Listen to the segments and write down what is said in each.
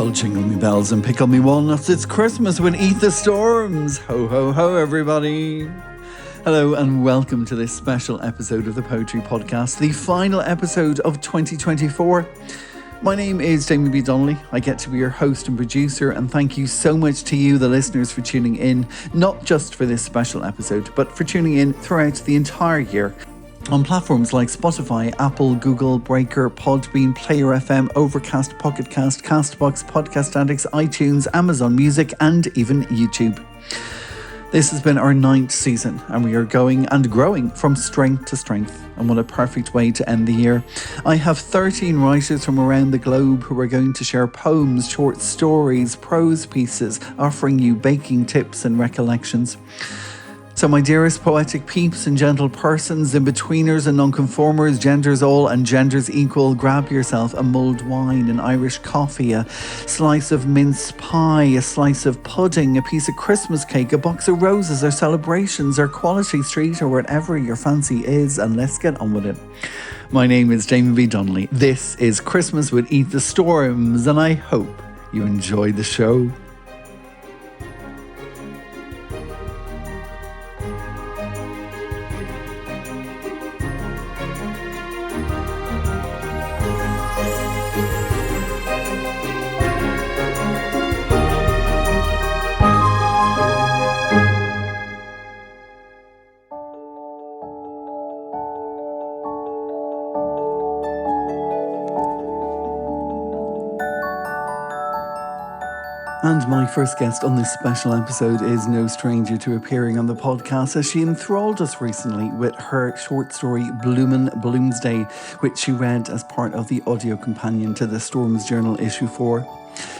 Well, jingle me bells and pickle me walnuts. It's Christmas with Eat the Storms. Ho, ho, ho, everybody. Hello and welcome to this special episode of the Poetry Podcast, the final episode of 2024. My name is Damien B. Donnelly. I get to be your host and producer, and thank you so much to you, the listeners, for tuning in, not just for this special episode, but for tuning in throughout the entire year on platforms like Spotify, Apple, Google, Breaker, Podbean, Player FM, Overcast, Pocket Cast, Castbox, Podcast Addicts, iTunes, Amazon Music, and even YouTube. This has been our 9th season, and we are going and growing from strength to strength. And what a perfect way to end the year. I have 13 writers from around the globe who are going to share poems, short stories, prose pieces, offering you baking tips and recollections. So my dearest poetic peeps and gentle persons, in-betweeners and nonconformers, genders all and genders equal, grab yourself a mulled wine, an Irish coffee, a slice of mince pie, a slice of pudding, a piece of Christmas cake, a box of roses, or celebrations, or Quality Street, or whatever your fancy is, and let's get on with it. My name is Damien B. Donnelly. This is Christmas with Eat the Storms, and I hope you enjoy the show. And my first guest on this special episode is no stranger to appearing on the podcast, as she enthralled us recently with her short story Bloomin' Bloomsday, which she read as part of the audio companion to the Storms Journal issue 4.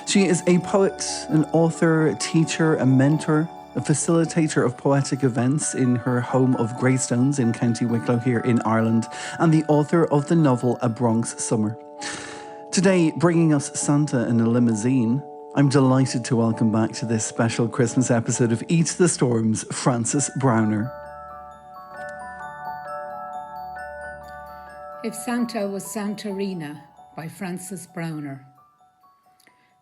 She is a poet, an author, a teacher, a mentor, a facilitator of poetic events in her home of Greystones in County Wicklow here in Ireland, and the author of the novel A Bronx Summer. Today, bringing us Santa in a limousine, I'm delighted to welcome back to this special Christmas episode of Eat the Storms, Frances Browner. If Santa was Santarina by Frances Browner.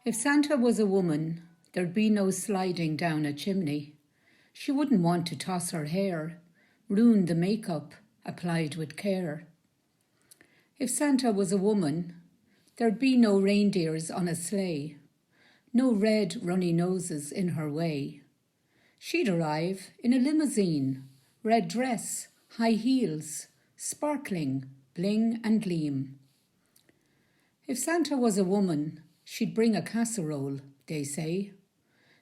If Santa was a woman, there'd be no sliding down a chimney. She wouldn't want to toss her hair, ruin the makeup applied with care. If Santa was a woman, there'd be no reindeers on a sleigh, no red runny noses in her way. She'd arrive in a limousine, red dress, high heels, sparkling, bling and gleam. If Santa was a woman, she'd bring a casserole, they say.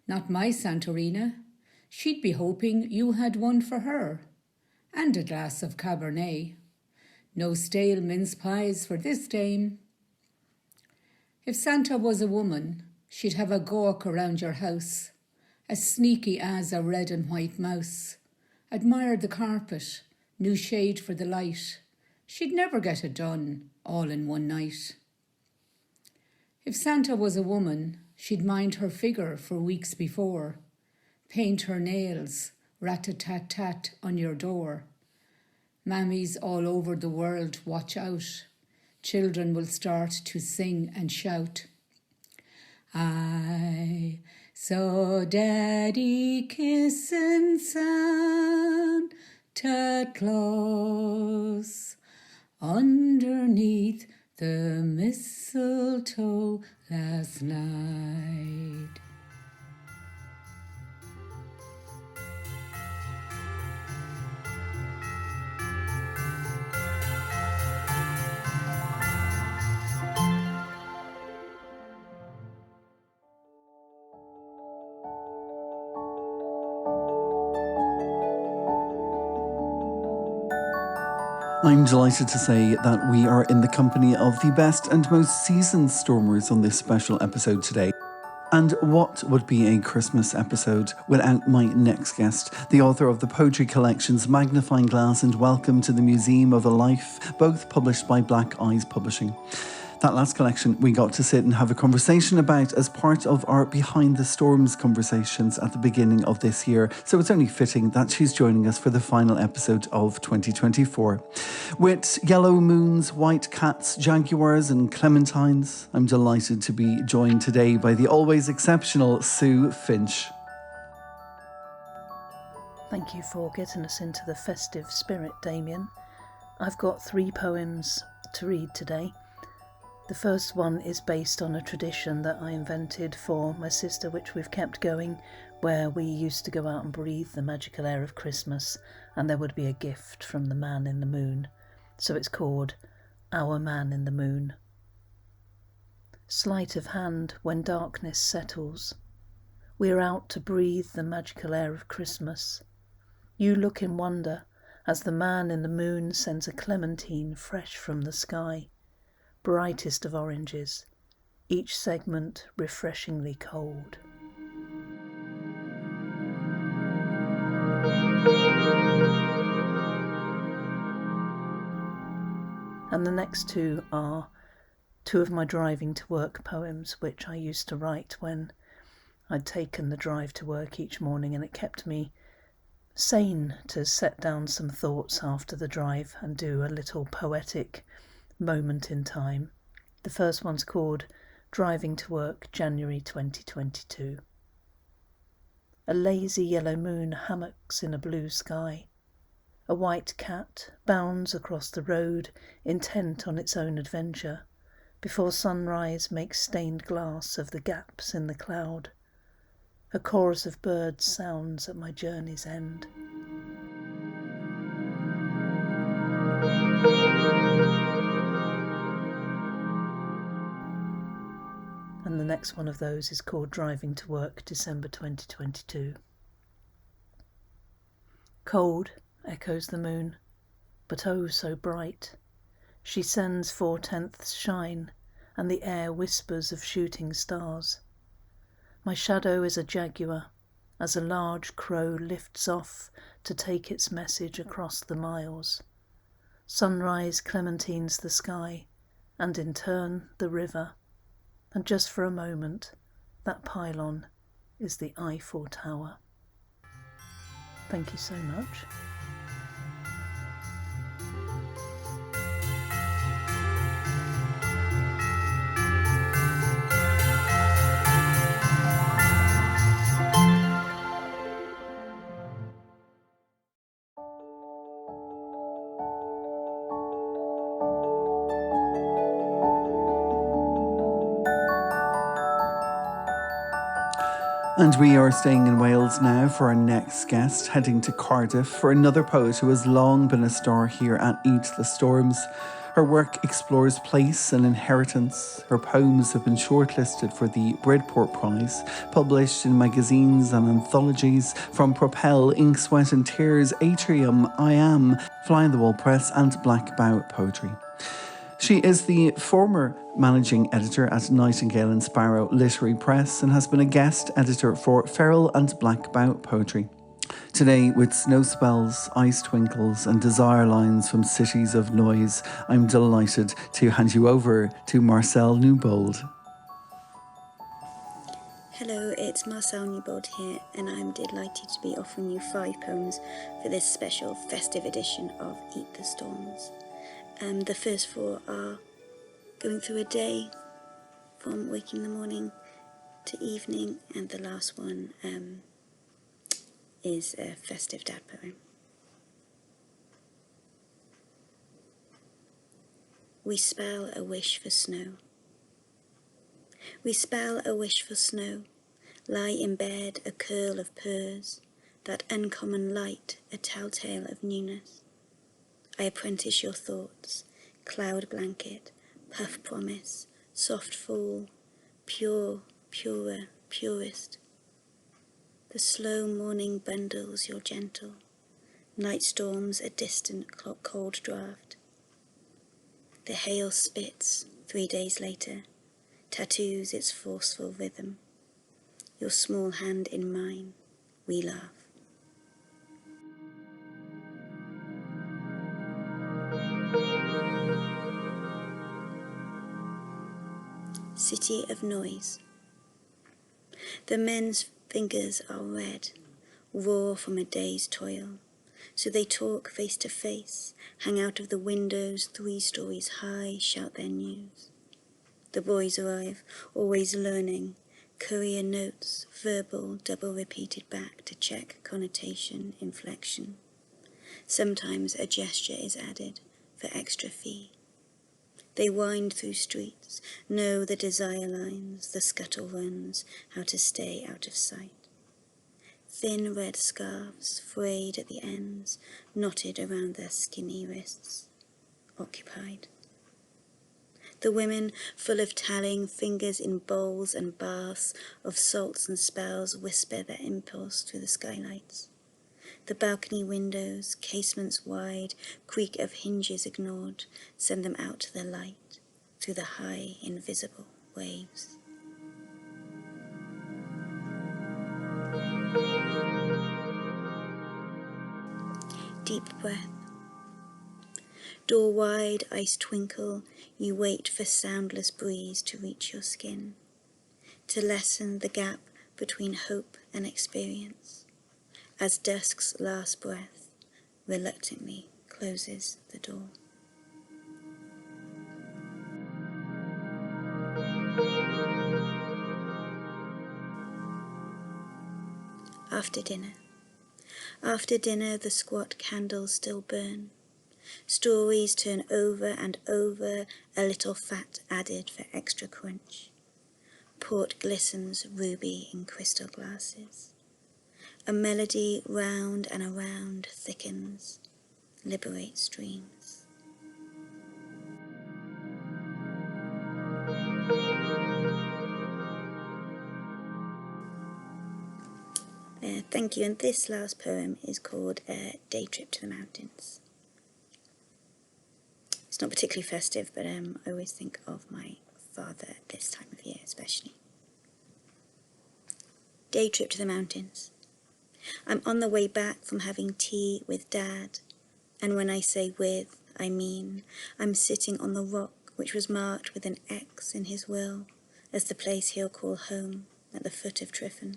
Not my Santarina, she'd be hoping you had one for her, and a glass of Cabernet. No stale mince pies for this dame. If Santa was a woman, she'd have a gawk around your house, as sneaky as a red and white mouse. Admire the carpet, new shade for the light. She'd never get it done, all in one night. If Santa was a woman, she'd mind her figure for weeks before, paint her nails, rat-a-tat-tat on your door. Mammies all over the world, watch out. Children will start to sing and shout. I saw Daddy kissing Santa Claus underneath the mistletoe last night. I'm delighted to say that we are in the company of the best and most seasoned stormers on this special episode today. And what would be a Christmas episode without my next guest, the author of the poetry collections Magnifying Glass and Welcome to the Museum of a Life, both published by Black Eyes Publishing. That last collection we got to sit and have a conversation about as part of our Behind the Storms conversations at the beginning of this year. So it's only fitting that she's joining us for the final episode of 2024. With yellow moons, white cats, jaguars and clementines, I'm delighted to be joined today by the always exceptional FInch. Thank you for getting us into the festive spirit, Damien. I've got 3 poems to read today. The first one is based on a tradition that I invented for my sister, which we've kept going, where we used to go out and breathe the magical air of Christmas, and there would be a gift from the man in the moon. So it's called Our Man in the Moon. Sleight of hand when darkness settles. We're out to breathe the magical air of Christmas. You look in wonder as the man in the moon sends a clementine fresh from the sky, brightest of oranges, each segment refreshingly cold. And the next 2 are 2 of my driving to work poems, which I used to write when I'd taken the drive to work each morning, and it kept me sane to set down some thoughts after the drive and do a little poetic moment in time. The first one's called Driving to Work, January 2022. A lazy yellow moon hammocks in a blue sky. A white cat bounds across the road, intent on its own adventure, before sunrise makes stained glass of the gaps in the cloud. A chorus of birds sounds at my journey's end. And the next one of those is called Driving to Work, December 2022. Cold, echoes the moon, but oh so bright. She sends 4/10 shine, and the air whispers of shooting stars. My shadow is a jaguar, as a large crow lifts off to take its message across the miles. Sunrise clementines the sky, and in turn the river, and just for a moment, that pylon is the Eiffel Tower. Thank you so much. And we are staying in Wales now for our next guest, heading to Cardiff for another poet who has long been a star here at Eat the Storms. Her work explores place and inheritance. Her poems have been shortlisted for the Bridport Prize, published in magazines and anthologies from Propel, Ink, Sweat and Tears, Atrium, I Am, Fly on the Wall Press and Black Bough Poetry. She is the former managing editor at Nightingale and Sparrow Literary Press and has been a guest editor for Feral and Black Bough Poetry. Today, with snow spells, ice twinkles and desire lines from cities of noise, I'm delighted to hand you over to Marcelle Newbold. Hello, it's Marcelle Newbold here, and I'm delighted to be offering you 5 poems for this special festive edition of Eat the Storms. The first 4 are going through a day from waking in the morning to evening, and the last one is a festive dad poem. We spell a wish for snow. We spell a wish for snow, lie in bed a curl of purrs, that uncommon light a telltale of newness. I apprentice your thoughts, cloud blanket, puff promise, soft fall, pure, purer, purest. The slow morning bundles your gentle, night storms a distant cold draught. The hail spits 3 days later, tattoos its forceful rhythm. Your small hand in mine, we laugh. city of noise. The men's fingers are red, raw from a day's toil, so they talk face to face, hang out of the windows 3 stories high, shout their news. The boys arrive, always learning, courier notes, verbal, double repeated back to check connotation, inflection. Sometimes a gesture is added for extra fee. They wind through streets, know the desire lines, the scuttle runs, how to stay out of sight. Thin red scarves, frayed at the ends, knotted around their skinny wrists. Occupied. The women, full of tallying fingers in bowls and baths of salts and spells, whisper their impulse through the skylights. The balcony windows, casements wide, creak of hinges ignored, send them out to the light, through the high, invisible waves. Deep breath. Door wide, ice twinkle, you wait for soundless breeze to reach your skin, to lessen the gap between hope and experience, as dusk's last breath reluctantly closes the door. After dinner. After dinner, the squat candles still burn. Stories turn over and over, a little fat added for extra crunch. Port glistens ruby in crystal glasses. A melody round and around thickens, liberates dreams. Thank you, and this last poem is called Day Trip to the Mountains. It's not particularly festive, but I always think of my father at this time of year especially. Day trip to the mountains. I'm on the way back from having tea with Dad, and when I say with, I mean I'm sitting on the rock which was marked with an X in his will as the place he'll call home at the foot of Tryfan.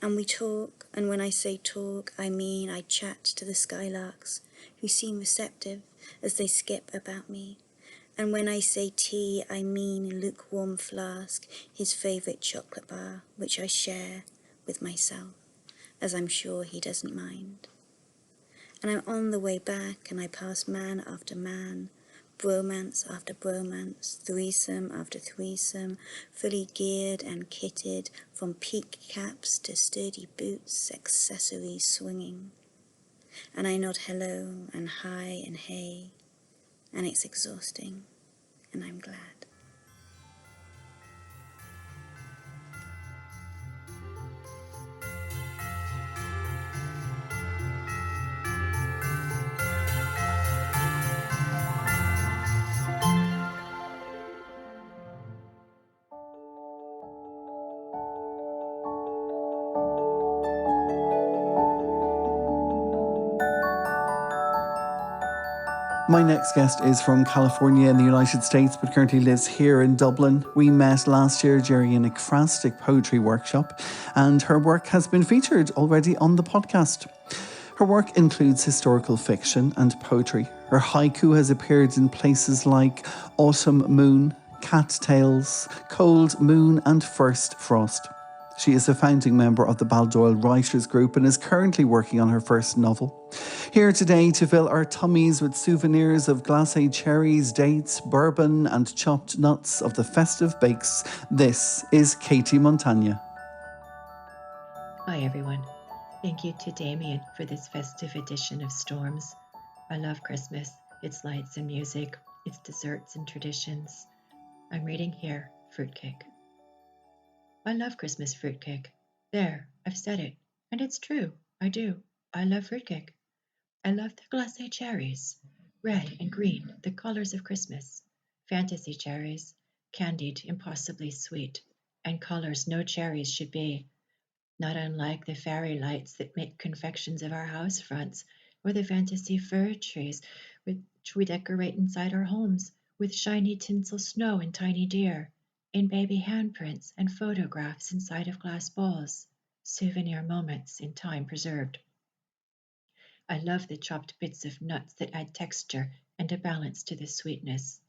And we talk, and when I say talk, I mean I chat to the skylarks, who seem receptive as they skip about me. And when I say tea, I mean lukewarm flask, his favourite chocolate bar, which I share with myself, as I'm sure he doesn't mind. And I'm on the way back, and I pass man after man, bromance after bromance, threesome after threesome, fully geared and kitted, from peak caps to sturdy boots, accessories swinging. And I nod hello and hi and hey, and it's exhausting, and I'm glad. My next guest is from California in the United States, but currently lives here in Dublin. We met last year during an ekphrastic poetry workshop, and her work has been featured already on the podcast. Her work includes historical fiction and poetry. Her haiku has appeared in places like Autumn Moon, Cat Tales, Cold Moon and First Frost. She is a founding member of the Baldoyle Writers Group and is currently working on her first novel. Here today to fill our tummies with souvenirs of glacé cherries, dates, bourbon and chopped nuts of the festive bakes, this is Katie Montagna. Hi everyone. Thank you to Damien for this festive edition of Storms. I love Christmas, its lights and music, its desserts and traditions. I'm reading here, Fruitcake. I love Christmas fruitcake. There, I've said it. And it's true, I do. I love fruitcake. I love the glacé cherries. Red and green, the colors of Christmas. Fantasy cherries, candied, impossibly sweet. And colors no cherries should be. Not unlike the fairy lights that make confections of our house fronts, or the fantasy fir trees which we decorate inside our homes with shiny tinsel snow and tiny deer. in baby handprints and photographs inside of glass bowls, souvenir moments in time preserved. I love the chopped bits of nuts that add texture and a balance to the sweetness.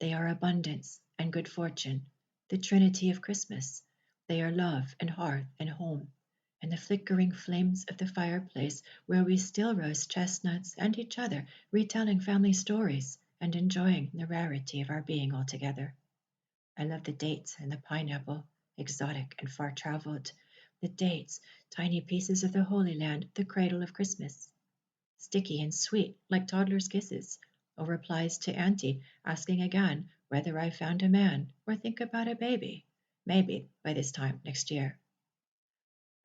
They are abundance and good fortune, the trinity of Christmas. They are love and hearth and home, and the flickering flames of the fireplace where we still roast chestnuts and each other, retelling family stories and enjoying the rarity of our being all together. I love the dates and the pineapple, exotic and far-traveled. The dates, tiny pieces of the Holy Land, the cradle of Christmas. Sticky and sweet, like toddlers' kisses, or replies to Auntie asking again whether I found a man or think about a baby, maybe by this time next year.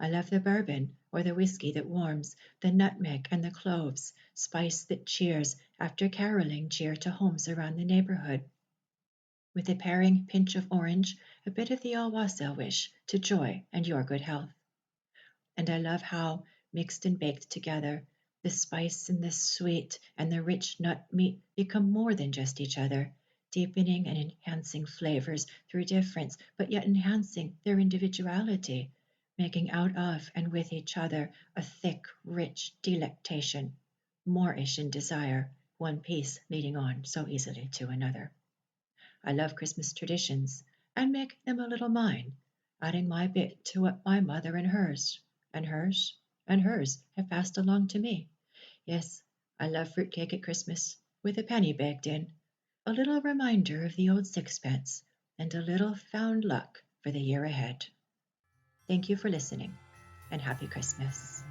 I love the bourbon or the whiskey that warms, the nutmeg and the cloves, spice that cheers after caroling cheer to homes around the neighborhood. With a pairing pinch of orange, a bit of the all-wassail wish to joy and your good health. And I love how, mixed and baked together, the spice and the sweet and the rich nut meat become more than just each other, deepening and enhancing flavors through difference, but yet enhancing their individuality, making out of and with each other a thick, rich delectation, moreish in desire, one piece leading on so easily to another. I love Christmas traditions and make them a little mine, adding my bit to what my mother and hers have passed along to me. Yes, I love fruitcake at Christmas, with a penny baked in, a little reminder of the old sixpence, and a little found luck for the year ahead. Thank you for listening, and happy Christmas.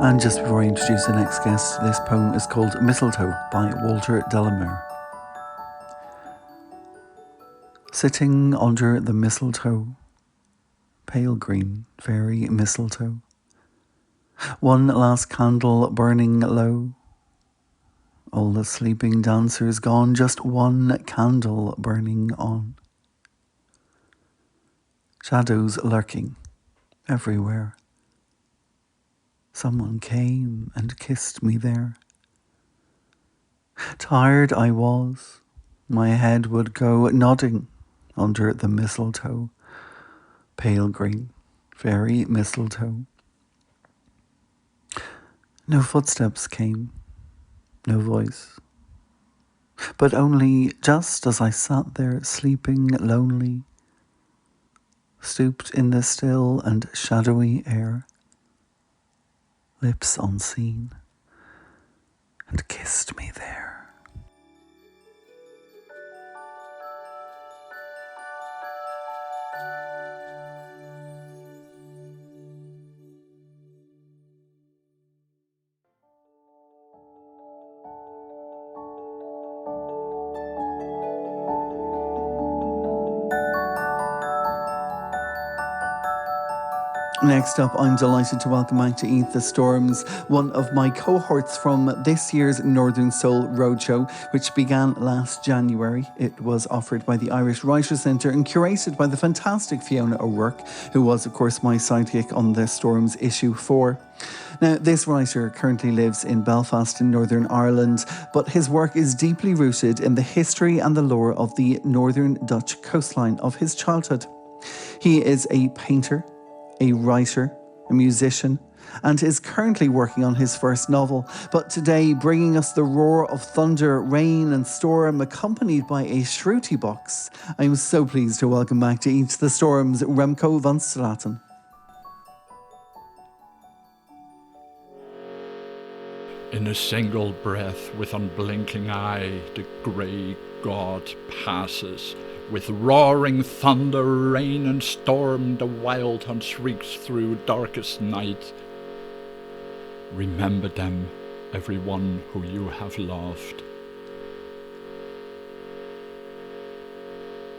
And just before I introduce the next guest, this poem is called Mistletoe by Walter Delamere. Sitting under the mistletoe, pale green, fairy mistletoe, one last candle burning low, all the sleeping dancers gone, just one candle burning on. Shadows lurking everywhere. Someone came and kissed me there. Tired I was, my head would go nodding under the mistletoe, pale green, fairy mistletoe. No footsteps came, no voice, but only just as I sat there sleeping lonely, stooped in the still and shadowy air, lips unseen, and kissed me there. Next up, I'm delighted to welcome back to Eat the Storms one of my cohorts from this year's Northern Soul Roadshow, which began last January. It was offered by the Irish Writers' Centre and curated by the fantastic Fiona O'Rourke, who was, of course, my sidekick on the Storms issue 4. Now, this writer currently lives in Belfast in Northern Ireland, but his work is deeply rooted in the history and the lore of the northern Dutch coastline of his childhood. He is a painter, a writer, a musician, and is currently working on his first novel, but today bringing us the roar of thunder, rain and storm accompanied by a shruti box. I am so pleased to welcome back to Eat the Storms Remco van Straten. In a single breath, with unblinking eye, the grey god passes. With roaring thunder, rain and storm, the wild hunt shrieks through darkest night. Remember them, everyone who you have loved.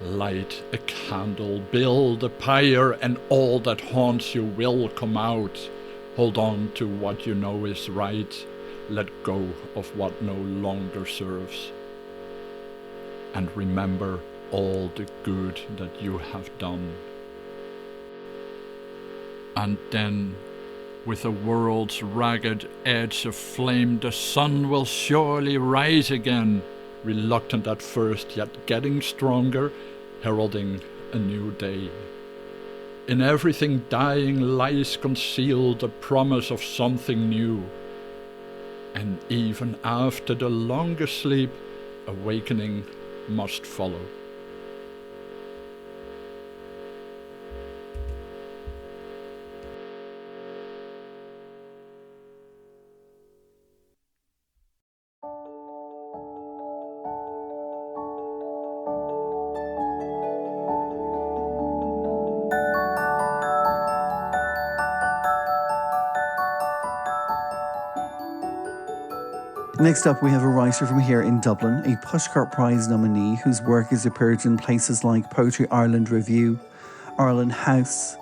Light a candle, build a pyre, and all that haunts you will come out. Hold on to what you know is right. Let go of what no longer serves. and remember all the good that you have done. And then, with the world's ragged edge aflame, the sun will surely rise again, reluctant at first, yet getting stronger, heralding a new day. In everything dying lies concealed the promise of something new. And even after the longest sleep, awakening must follow. Next up, we have a writer from here in Dublin, a Pushcart Prize nominee whose work has appeared in places like Poetry Ireland Review, Ireland House,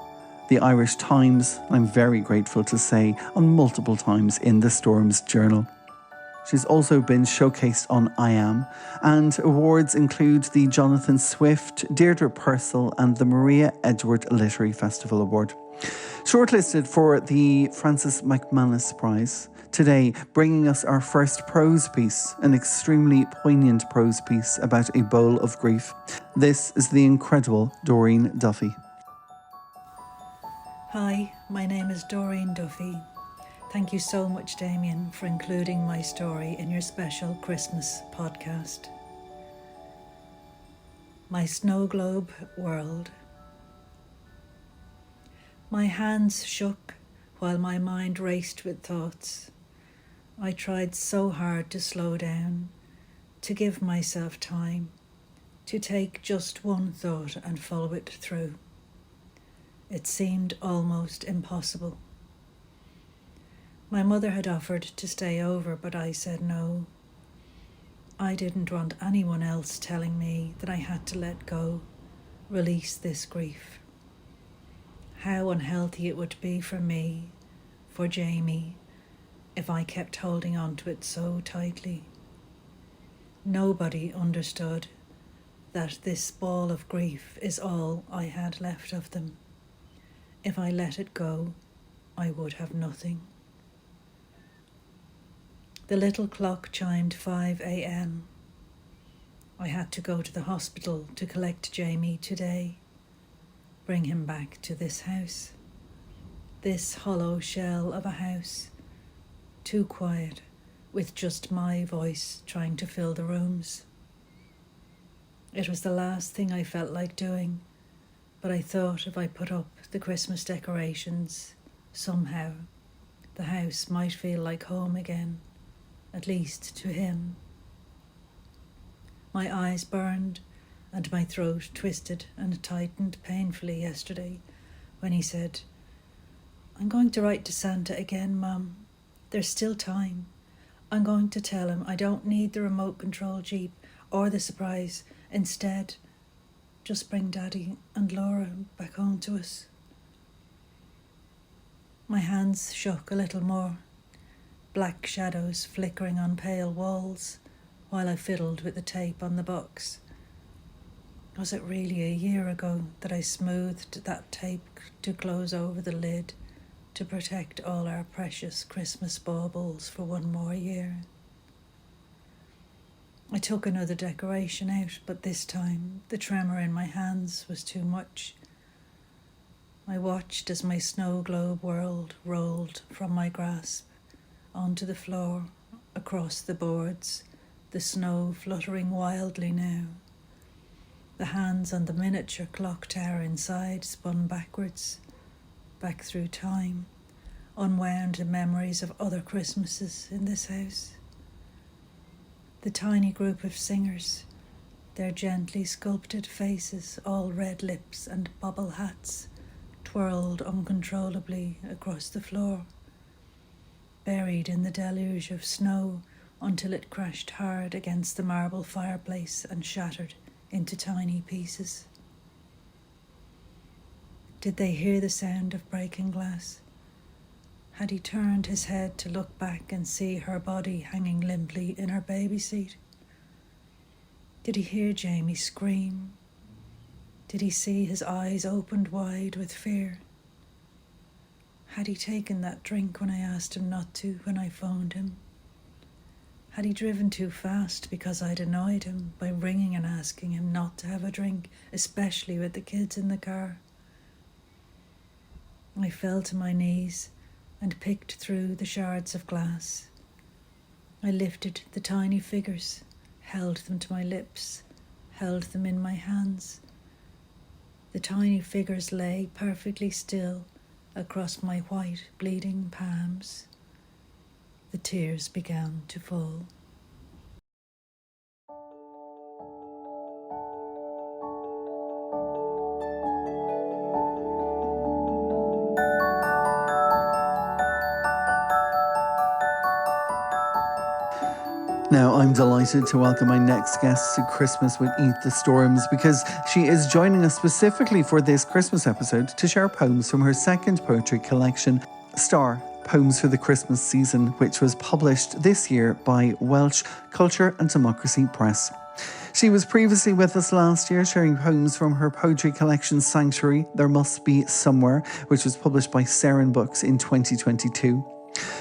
the Irish Times, I'm very grateful to say, on multiple times in the Storms Journal. She's also been showcased on I Am, and awards include the Jonathan Swift, Deirdre Purcell and the Maria Edgeworth Literary Festival Award. Shortlisted for the Francis McManus Prize. Today, bringing us our first prose piece, an extremely poignant prose piece about a bowl of grief. This is the incredible Doreen Duffy. Hi, my name is Doreen Duffy. Thank you so much, Damien, for including my story in your special Christmas podcast. My snow globe world. My hands shook while my mind raced with thoughts. I tried so hard to slow down, to give myself time, to take just one thought and follow it through. It seemed almost impossible. My mother had offered to stay over, but I said no. I didn't want anyone else telling me that I had to let go, release this grief. How unhealthy it would be for me, for Jamie, if I kept holding on to it so tightly. Nobody understood that this ball of grief is all I had left of them. If I let it go, I would have nothing. The little clock chimed 5 a.m. I had to go to the hospital to collect Jamie today, bring him back to this house, this hollow shell of a house, too quiet, with just my voice trying to fill the rooms. It was the last thing I felt like doing, but I thought if I put up the Christmas decorations, somehow, the house might feel like home again, at least to him. My eyes burned and my throat twisted and tightened painfully yesterday when he said, "I'm going to write to Santa again, Mum. There's still time. I'm going to tell him I don't need the remote control Jeep or the surprise. Instead, just bring Daddy and Laura back home to us." My hands shook a little more, black shadows flickering on pale walls while I fiddled with the tape on the box. Was it really a year ago that I smoothed that tape to close over the lid to protect all our precious Christmas baubles for one more year? I took another decoration out, but this time the tremor in my hands was too much. I watched as my snow globe world rolled from my grasp onto the floor, across the boards, the snow fluttering wildly now. The hands on the miniature clock tower inside spun backwards, back through time, unwound the memories of other Christmases in this house. The tiny group of singers, their gently sculpted faces, all red lips and bobble hats, twirled uncontrollably across the floor, buried in the deluge of snow until it crashed hard against the marble fireplace and shattered into tiny pieces. Did they hear the sound of breaking glass? Had he turned his head to look back and see her body hanging limply in her baby seat? Did he hear Jamie scream? Did he see his eyes opened wide with fear? Had he taken that drink when I asked him not to when I phoned him? Had he driven too fast because I'd annoyed him by ringing and asking him not to have a drink, especially with the kids in the car? I fell to my knees and picked through the shards of glass. I lifted the tiny figures, held them to my lips, held them in my hands. The tiny figures lay perfectly still across my white, bleeding palms. The tears began to fall. Now, I'm delighted to welcome my next guest to Christmas with Eat the Storms because she is joining us specifically for this Christmas episode to share poems from her second poetry collection, Star, Poems for the Christmas Season, which was published this year by Welsh Culture and Democracy Press. She was previously with us last year sharing poems from her poetry collection Sanctuary, There Must Be Somewhere, which was published by Seren Books in 2022.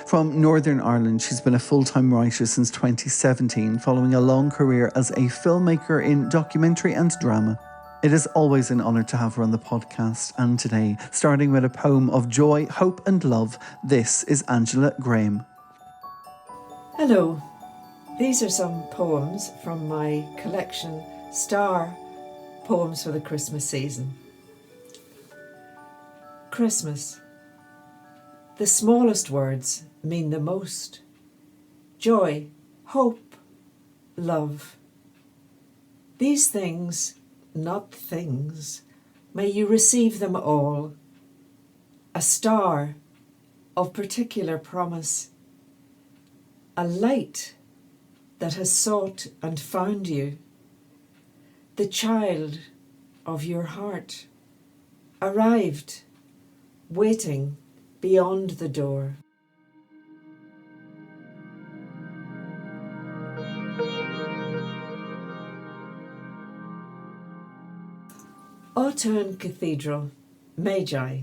From Northern Ireland, she's been a full-time writer since 2017, following a long career as a filmmaker in documentary and drama. It is always an honour to have her on the podcast, and today, starting with a poem of joy, hope and love, this is Angela Graham. Hello, these are some poems from my collection Star, Poems for the Christmas Season. Christmas. The smallest words mean the most. Joy, hope, love. These things, not things, may you receive them all. A star of particular promise. A light that has sought and found you. The child of your heart, arrived, waiting beyond the door. Autun Cathedral, Magi.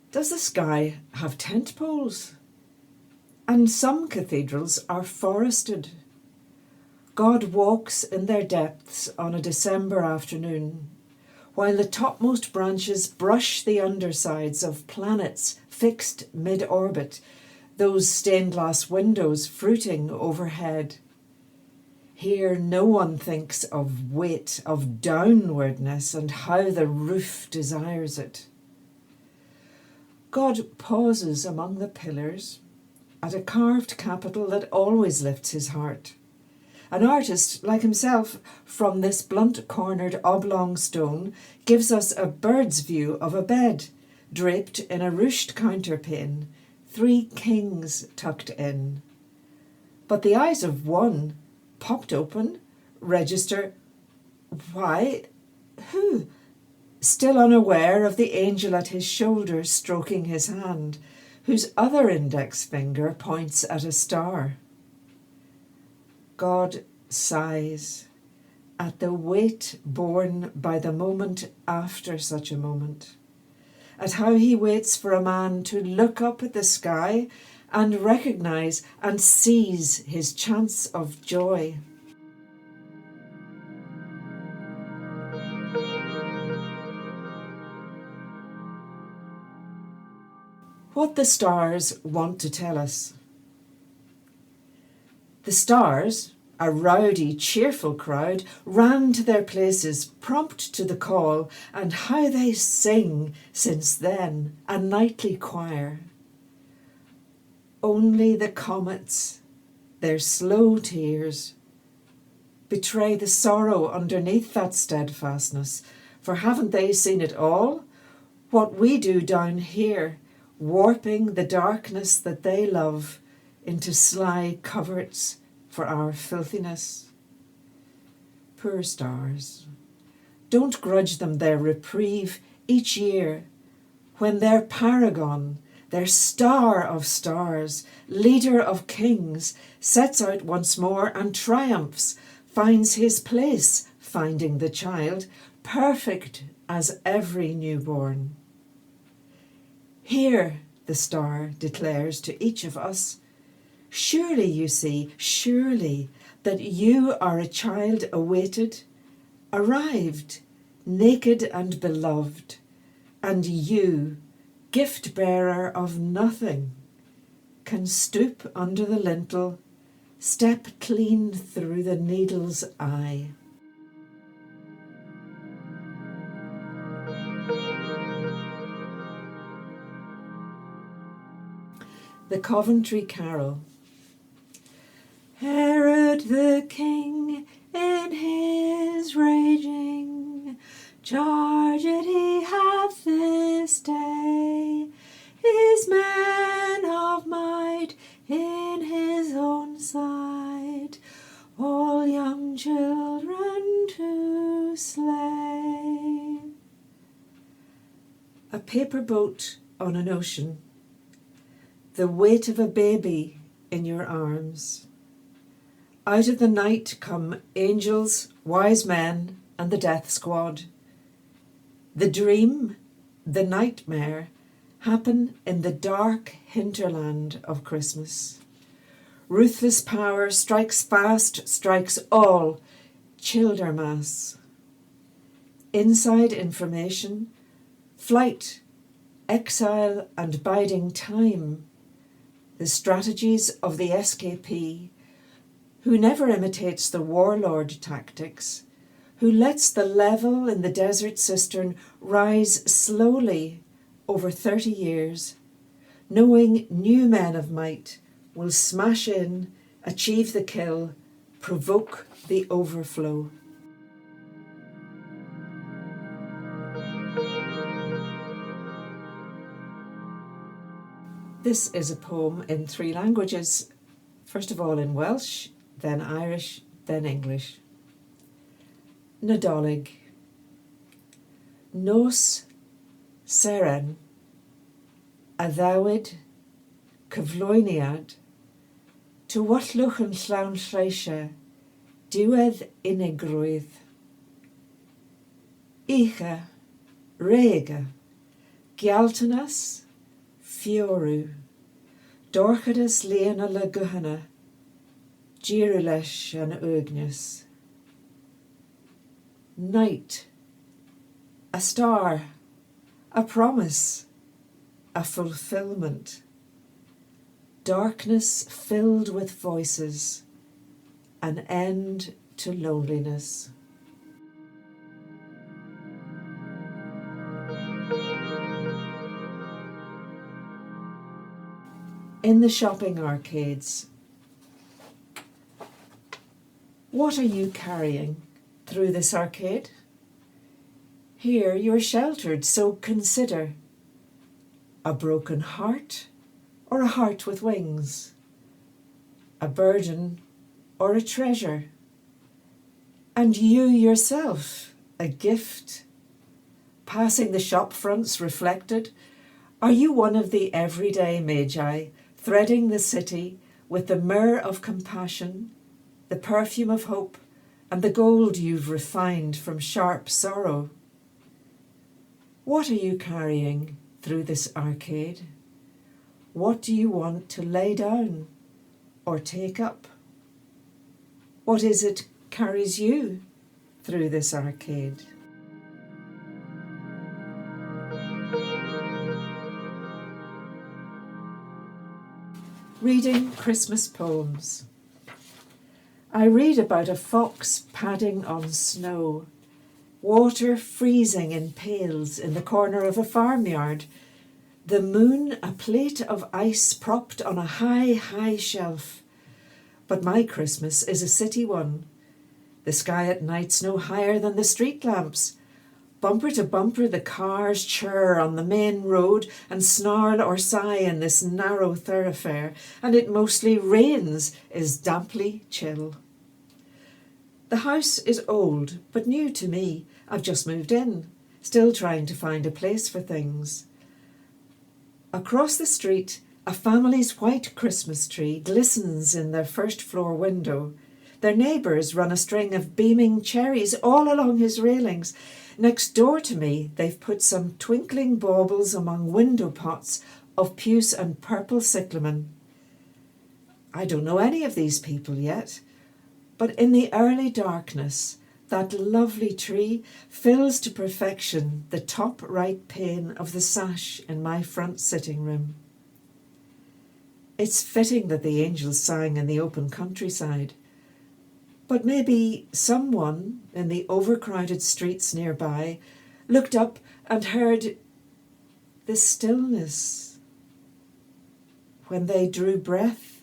Does the sky have tent poles? And some cathedrals are forested. God walks in their depths on a December afternoon, while the topmost branches brush the undersides of planets fixed mid-orbit, those stained glass windows fruiting overhead. Here no one thinks of weight, of downwardness, and how the roof desires it. God pauses among the pillars at a carved capital that always lifts his heart. An artist like himself, from this blunt-cornered oblong stone, gives us a bird's view of a bed, draped in a ruched counterpane, 3 kings tucked in. But the eyes of one, popped open, register, why, who? Still unaware of the angel at his shoulder stroking his hand, whose other index finger points at a star. God sighs at the weight borne by the moment after such a moment, at how he waits for a man to look up at the sky and recognise and seize his chance of joy. What the stars want to tell us. The stars, a rowdy, cheerful crowd, ran to their places, prompt to the call, and how they sing since then, a nightly choir. Only the comets, their slow tears, betray the sorrow underneath that steadfastness, for haven't they seen it all? What we do down here, warping the darkness that they love into sly coverts for our filthiness. Poor stars, don't grudge them their reprieve each year, when their paragon, their star of stars, leader of kings, sets out once more and triumphs, finds his place, finding the child, perfect as every newborn. Here, the star declares to each of us, surely you see, surely, that you are a child awaited, arrived, naked and beloved, and you, gift bearer of nothing, can stoop under the lintel, step clean through the needle's eye. The Coventry Carol. Herod the king in his raging charged he hath this day his men of might in his own sight, all young children to slay. A paper boat on an ocean, the weight of a baby in your arms. Out of the night come angels, wise men, and the death squad. The dream, the nightmare, happen in the dark hinterland of Christmas. Ruthless power strikes fast, strikes all, Childermas. Inside information, flight, exile and biding time, the strategies of the SKP, who never imitates the warlord tactics, who lets the level in the desert cistern rise slowly over 30 years, knowing new men of might will smash in, achieve the kill, provoke the overflow. This is a poem in 3 languages, first of all in Welsh, then Irish, then English. Nadolig. Nos seren, addawyd, cyflwyniad, tywyllwch yn llawn lleisiau, diwedd unigrwydd. Icha, rega, gialtanas, fiorw, dorchadas leana la guhana, Girulesh and Ugnis. Night, a star, a promise, a fulfillment. Darkness filled with voices, an end to loneliness. In the shopping arcades. What are you carrying through this arcade? Here you're sheltered, so consider. A broken heart or a heart with wings? A burden or a treasure? And you yourself, a gift? Passing the shop fronts reflected, are you one of the everyday magi, threading the city with the myrrh of compassion, the perfume of hope, and the gold you've refined from sharp sorrow? What are you carrying through this arcade? What do you want to lay down or take up? What is it carries you through this arcade? Reading Christmas poems. I read about a fox padding on snow, water freezing in pails in the corner of a farmyard, the moon a plate of ice propped on a high, high shelf. But my Christmas is a city one. The sky at night's no higher than the street lamps. Bumper to bumper the cars churr on the main road and snarl or sigh in this narrow thoroughfare, and it mostly rains, is damply chill. The house is old, but new to me. I've just moved in, still trying to find a place for things. Across the street, a family's white Christmas tree glistens in their first floor window. Their neighbours run a string of beaming cherries all along his railings. Next door to me, they've put some twinkling baubles among window pots of puce and purple cyclamen. I don't know any of these people yet, but in the early darkness, that lovely tree fills to perfection the top right pane of the sash in my front sitting room. It's fitting that the angels sang in the open countryside, but maybe someone in the overcrowded streets nearby looked up and heard the stillness when they drew breath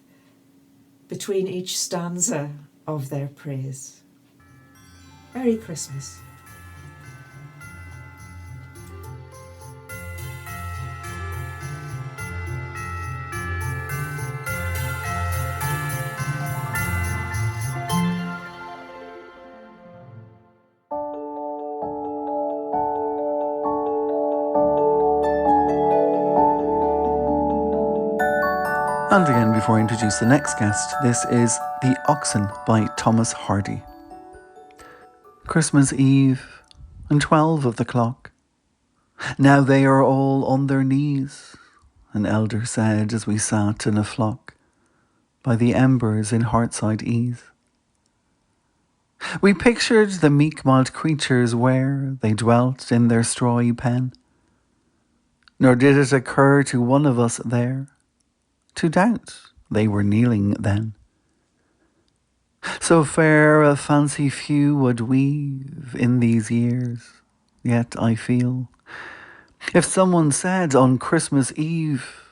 between each stanza of their praise. Merry Christmas. And again, before I introduce the next guest, this is The Oxen by Thomas Hardy. Christmas Eve, and 12 of the clock. Now they are all on their knees, an elder said as we sat in a flock by the embers in heartside ease. We pictured the meek mild creatures where they dwelt in their strawy pen, nor did it occur to one of us there to doubt they were kneeling then. So fair a fancy few would weave in these years, yet I feel, if someone said on Christmas Eve,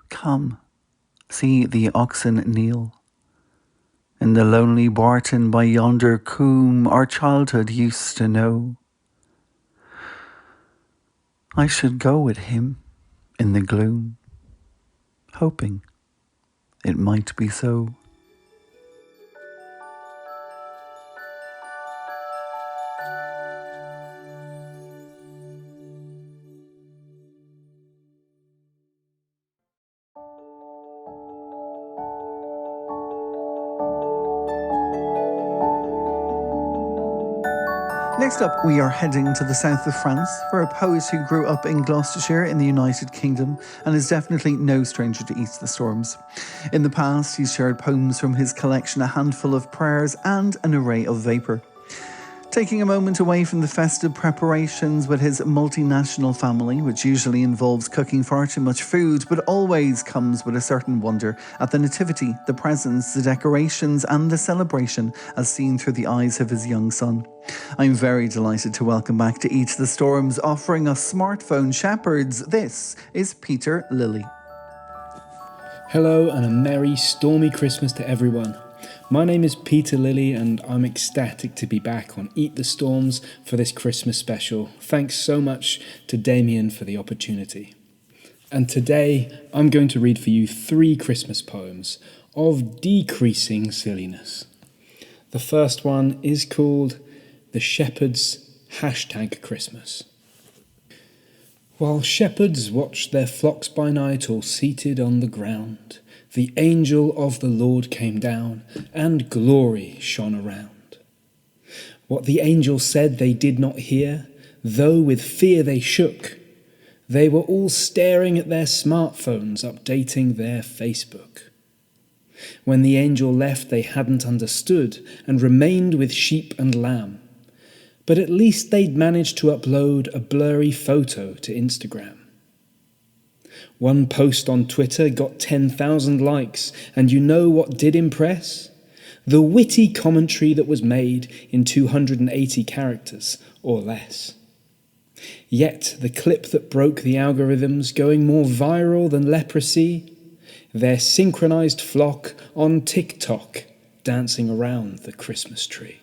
come, see the oxen kneel, in the lonely barton by yonder coombe our childhood used to know, I should go with him in the gloom, hoping it might be so. Next up, we are heading to the south of France for a poet who grew up in Gloucestershire in the United Kingdom and is definitely no stranger to Eat the Storms. In the past, he's shared poems from his collection A Handful of Prayers and An Array of Vapour. Taking a moment away from the festive preparations with his multinational family, which usually involves cooking far too much food, but always comes with a certain wonder at the nativity, the presents, the decorations and the celebration as seen through the eyes of his young son. I'm very delighted to welcome back to Eat the Storms, offering us smartphone shepherds. This is Peter Lilly. Hello and a merry stormy Christmas to everyone. My name is Peter Lilly and I'm ecstatic to be back on Eat the Storms for this Christmas special. Thanks so much to Damien for the opportunity. And today I'm going to read for you 3 Christmas poems of decreasing silliness. The first one is called The Shepherd's #Christmas. While shepherds watched their flocks by night all seated on the ground, the angel of the Lord came down, and glory shone around. What the angel said they did not hear, though with fear they shook. They were all staring at their smartphones, updating their Facebook. When the angel left, they hadn't understood, and remained with sheep and lamb. But at least they'd managed to upload a blurry photo to Instagram. One post on Twitter got 10,000 likes, and you know what did impress? The witty commentary that was made in 280 characters or less. Yet the clip that broke the algorithms, going more viral than leprosy, their synchronized flock on TikTok dancing around the Christmas tree.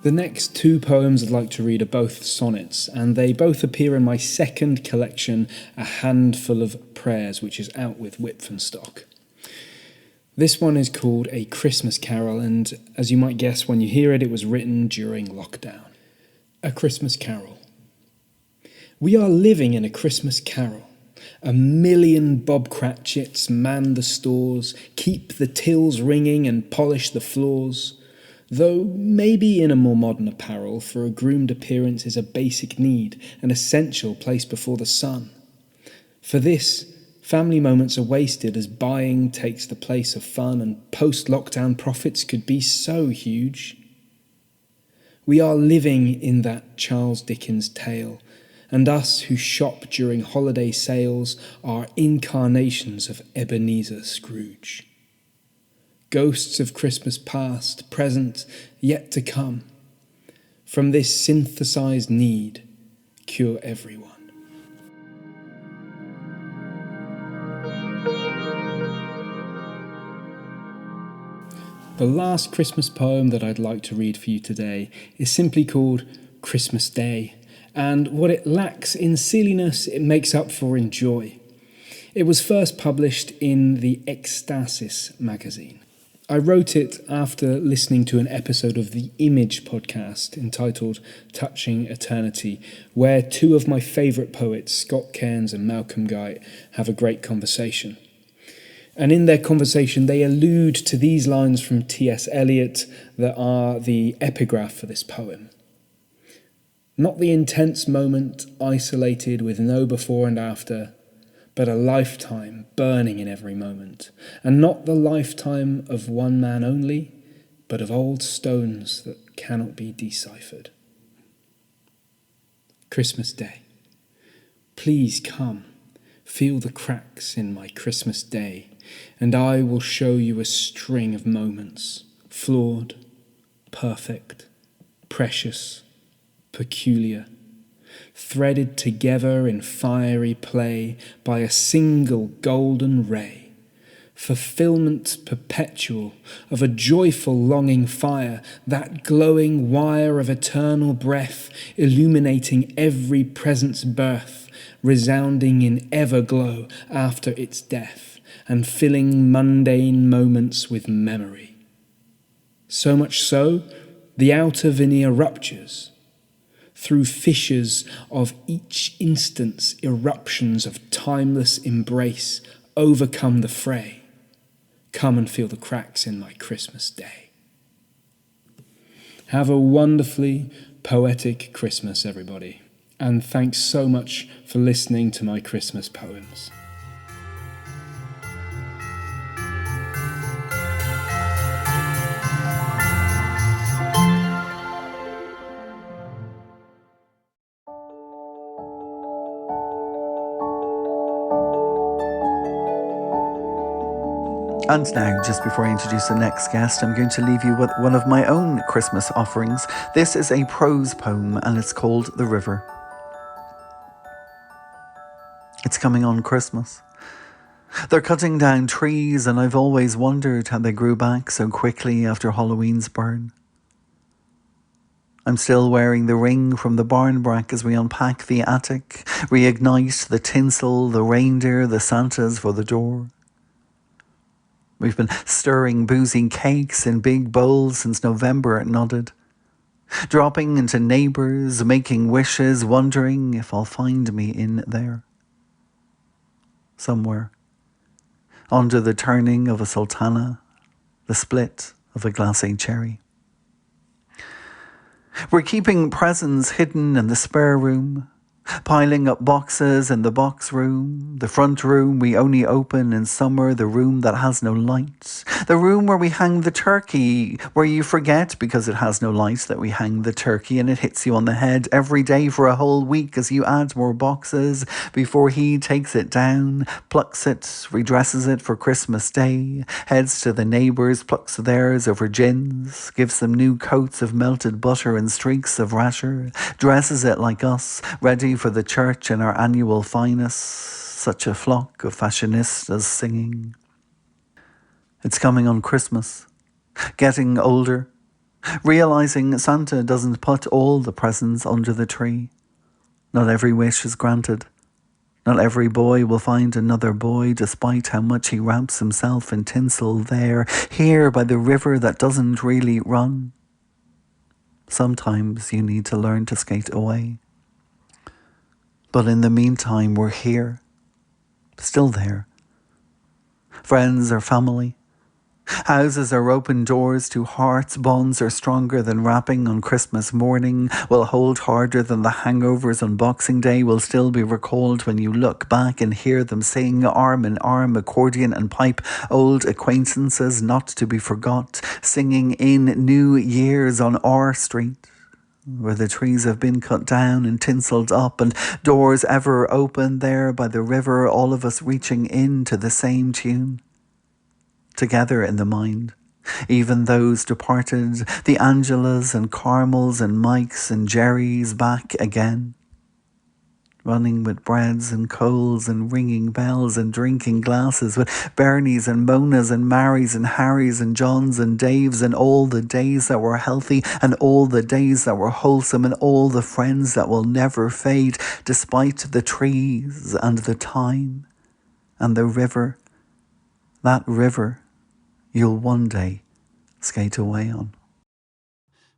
The next 2 poems I'd like to read are both sonnets, and they both appear in my second collection, A Handful of Prayers, which is out with Whitford Stock. This one is called A Christmas Carol, and as you might guess when you hear it, it was written during lockdown. A Christmas Carol. We are living in a Christmas carol. 1,000,000 Bob Cratchits man the stores, keep the tills ringing and polish the floors. Though maybe in a more modern apparel, for a groomed appearance is a basic need, an essential place before the sun. For this, family moments are wasted as buying takes the place of fun, and post-lockdown profits could be so huge. We are living in that Charles Dickens tale, and us who shop during holiday sales are incarnations of Ebenezer Scrooge. Ghosts of Christmas past, present, yet to come. From this synthesized need, cure everyone. The last Christmas poem that I'd like to read for you today is simply called Christmas Day, and what it lacks in silliness it makes up for in joy. It was first published in the Ecstasis magazine. I wrote it after listening to an episode of the Image podcast entitled Touching Eternity, where two of my favourite poets, Scott Cairns and Malcolm Guite, have a great conversation. And in their conversation, they allude to these lines from T.S. Eliot that are the epigraph for this poem. Not the intense moment isolated with no before and after, but a lifetime burning in every moment, and not the lifetime of one man only, but of old stones that cannot be deciphered. Christmas Day. Please come, feel the cracks in my Christmas Day, and I will show you a string of moments, flawed, perfect, precious, peculiar, threaded together in fiery play by a single golden ray, fulfillment perpetual of a joyful longing fire, that glowing wire of eternal breath, illuminating every present's birth, resounding in ever-glow after its death, and filling mundane moments with memory. So much so, the outer veneer ruptures, through fissures of each instant's eruptions of timeless embrace, overcome the fray. Come and feel the cracks in my Christmas Day. Have a wonderfully poetic Christmas, everybody. And thanks so much for listening to my Christmas poems. And now, just before I introduce the next guest, I'm going to leave you with one of my own Christmas offerings. This is a prose poem and it's called The River. It's coming on Christmas. They're cutting down trees and I've always wondered how they grew back so quickly after Halloween's burn. I'm still wearing the ring from the barn brack as we unpack the attic, reignite the tinsel, the reindeer, the Santas for the door. We've been stirring boozy cakes in big bowls since November, it nodded. Dropping into neighbours, making wishes, wondering if I'll find me in there. Somewhere. Under the turning of a sultana, the split of a glacé cherry. We're keeping presents hidden in the spare room, piling up boxes in the box room, the front room we only open in summer, the room that has no light, the room where we hang the turkey, where you forget because it has no light that we hang the turkey and it hits you on the head every day for a whole week as you add more boxes before he takes it down, plucks it, redresses it for Christmas Day, heads to the neighbours, plucks theirs over gins, gives them new coats of melted butter and streaks of rasher, dresses it like us, ready for the church in our annual finest, such a flock of fashionistas singing. It's coming on Christmas, getting older, realising Santa doesn't put all the presents under the tree. Not every wish is granted. Not Not every boy will find another boy, despite how much he wraps himself in tinsel there, here by the river that doesn't really run. Sometimes you need to learn to skate away. But in the meantime, we're here, still there. Friends or family. Houses are open doors to hearts. Bonds are stronger than rapping on Christmas morning, will hold harder than the hangovers on Boxing Day, will still be recalled when you look back and hear them sing arm in arm, accordion and pipe, old acquaintances not to be forgot, singing in New Year's on our street, where the trees have been cut down and tinselled up and doors ever open there by the river, all of us reaching in to the same tune. Together in the mind, even those departed, the Angelas and Carmels and Mikes and Jerrys back again, running with breads and coals and ringing bells and drinking glasses with Bernies and Monas and Marys and Harrys and Johns and Daves, and all the days that were healthy and all the days that were wholesome and all the friends that will never fade, despite the trees and the time and the river, that river you'll one day skate away on.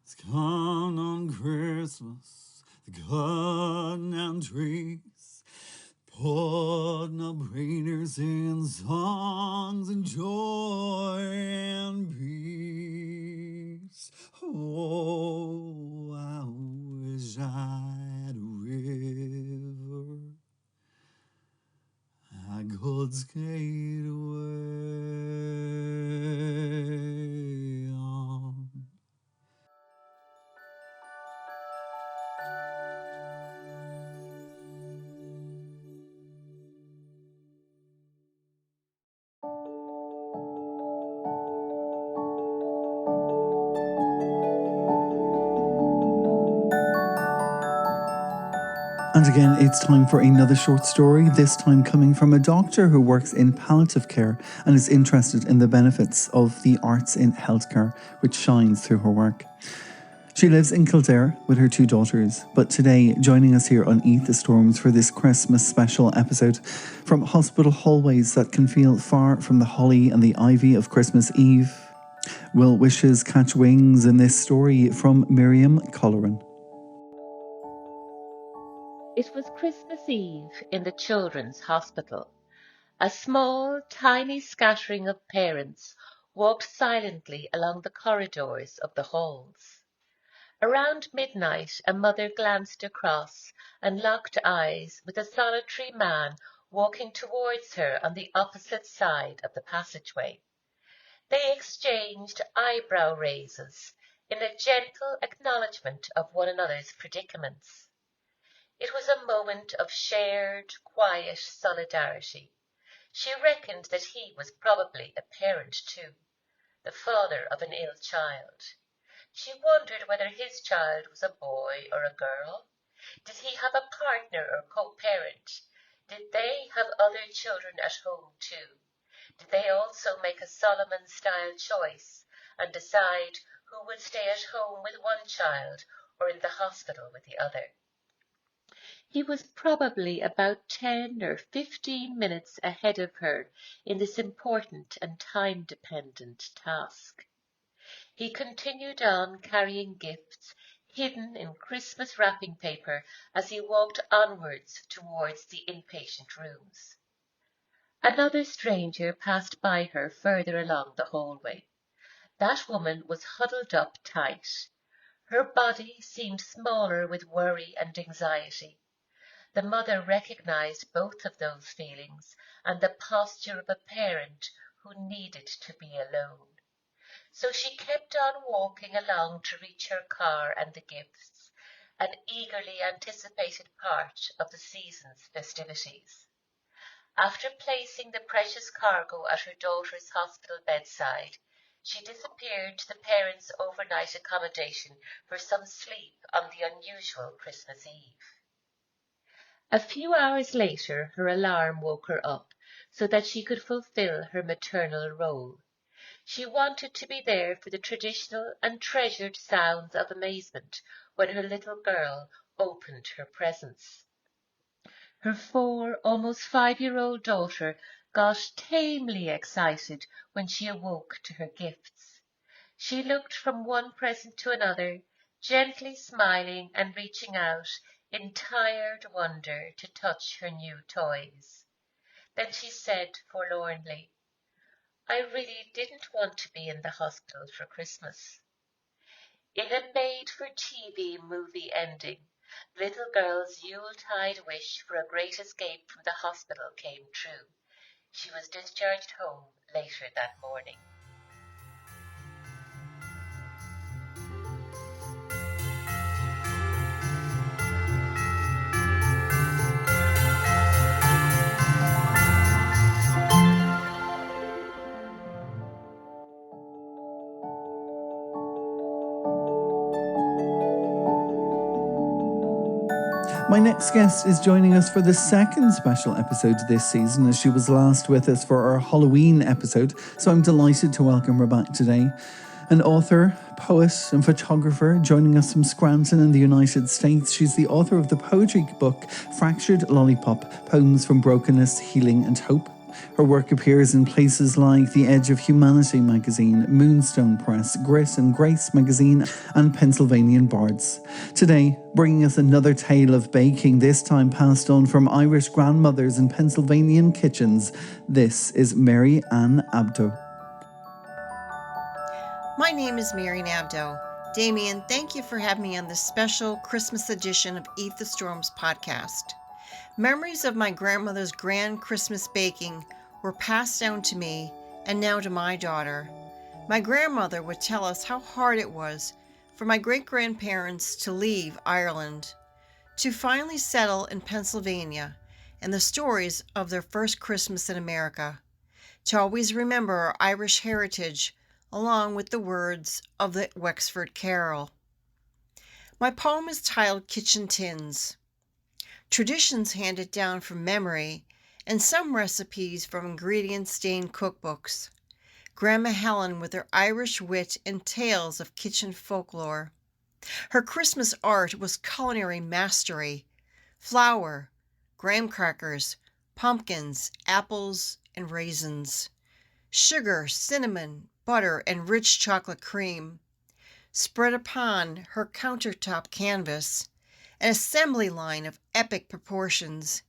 It's gone on Christmas, the garden and trees, putting up reindeers in songs and joy and peace. Oh, I wish I had a river I could skate away on. And again, it's time for another short story, this time coming from a doctor who works in palliative care and is interested in the benefits of the arts in healthcare, which shines through her work. She lives in Kildare with her 2 daughters, but today joining us here on Eat the Storms for this Christmas special episode, from hospital hallways that can feel far from the holly and the ivy of Christmas Eve, will wishes catch wings in this story from Miriam Colleran. It was Christmas Eve in the Children's Hospital. A small, tiny scattering of parents walked silently along the corridors of the halls. Around midnight, a mother glanced across and locked eyes with a solitary man walking towards her on the opposite side of the passageway. They exchanged eyebrow raises in a gentle acknowledgement of one another's predicaments. It was a moment of shared, quiet solidarity. She reckoned that he was probably a parent too, the father of an ill child. She wondered whether his child was a boy or a girl. Did he have a partner or co-parent? Did they have other children at home too? Did they also make a Solomon-style choice and decide who would stay at home with one child or in the hospital with the other? He was probably about 10 or 15 minutes ahead of her in this important and time-dependent task. He continued on carrying gifts hidden in Christmas wrapping paper as he walked onwards towards the inpatient rooms. Another stranger passed by her further along the hallway. That woman was huddled up tight. Her body seemed smaller with worry and anxiety. The mother recognized both of those feelings and the posture of a parent who needed to be alone. So she kept on walking along to reach her car and the gifts, an eagerly anticipated part of the season's festivities. After placing the precious cargo at her daughter's hospital bedside, she disappeared to the parents' overnight accommodation for some sleep on the unusual Christmas Eve. A few hours later her alarm woke her up so that she could fulfill her maternal role. She wanted to be there for the traditional and treasured sounds of amazement when her little girl opened her presents. Her 4, almost 5-year-old daughter got tamely excited when she awoke to her gifts. She looked from one present to another, gently smiling and reaching out in tired wonder to touch her new toys. Then she said forlornly, "I really didn't want to be in the hospital for Christmas." In a made-for-TV movie ending, the little girl's Yuletide wish for a great escape from the hospital came true. She was discharged home later that morning. My next guest is joining us for the second special episode this season, as she was last with us for our Halloween episode, so I'm delighted to welcome her back today. An author, poet and photographer joining us from Straten in the United States. She's the author of the poetry book Fractured Lollipop, Poems from Brokenness, Healing and Hope. Her work appears in places like The Edge of Humanity magazine, Moonstone Press, Grit and Grace magazine, and Pennsylvanian Bards. Today, bringing us another tale of baking, this time passed on from Irish grandmothers in Pennsylvanian kitchens. This is Mary Ann Abdo. My name is Miriam Abdo. Damien, thank you for having me on this special Christmas edition of Eat the Storms podcast. Memories of my grandmother's grand Christmas baking were passed down to me and now to my daughter. My grandmother would tell us how hard it was for my great-grandparents to leave Ireland, to finally settle in Pennsylvania, and the stories of their first Christmas in America, to always remember our Irish heritage along with the words of the Wexford Carol. My poem is titled Kitchen Tins. Traditions handed down from memory, and some recipes from ingredient-stained cookbooks. Grandma Helen with her Irish wit and tales of kitchen folklore. Her Christmas art was culinary mastery. Flour, graham crackers, pumpkins, apples, and raisins. Sugar, cinnamon, butter, and rich chocolate cream. Spread upon her countertop canvas, an assembly line of epic proportions,